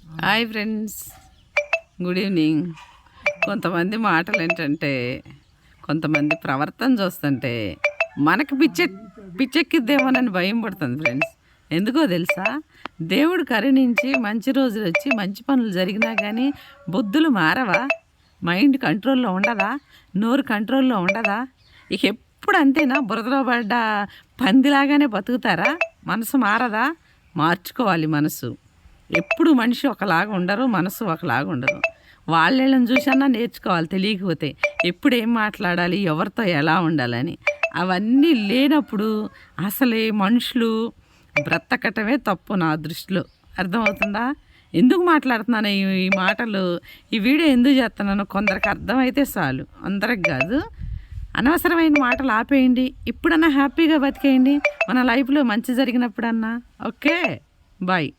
Hi friends, good evening. కొంతమంది మాటలు ఏంటంటే, కొంతమంది ప్రవర్తన చూస్తుంటే మనకి పిచ్చెక్కిద్దేమోనని భయం పడుతుంది ఫ్రెండ్స్. ఎందుకో తెలుసా, దేవుడు కరుణించి మంచి రోజులు వచ్చి మంచి పనులు జరిగినా కానీ బుద్ధులు మారవా? మైండ్ కంట్రోల్లో ఉండదా? నోరు కంట్రోల్లో ఉండదా? ఇక ఎప్పుడు అంతేనా? బురదలో పడ్డ పందిలాగానే బతుకుతారా? మనసు మారదా? మార్చుకోవాలి మనసు. ఎప్పుడు మనిషి ఒకలాగా ఉండరు, మనసు ఒకలాగా ఉండరు. వాళ్ళని చూసన్నా నేర్చుకోవాలి తెలియకపోతే. ఎప్పుడు ఏం మాట్లాడాలి, ఎవరితో ఎలా ఉండాలని అవన్నీ లేనప్పుడు అసలే మనుషులు బ్రతకటమే తప్పు నా దృష్టిలో. అర్థమవుతుందా? ఎందుకు మాట్లాడుతున్నాను ఈ మాటలు, ఈ వీడియో ఎందుకు చేస్తున్నాను? కొందరికి అర్థమైతే చాలు, అందరికి కాదు. అనవసరమైన మాటలు ఆపేయండి. ఇప్పుడన్నా హ్యాపీగా బతికేయండి, మన లైఫ్లో మంచి జరిగినప్పుడన్నా. Okay, bye.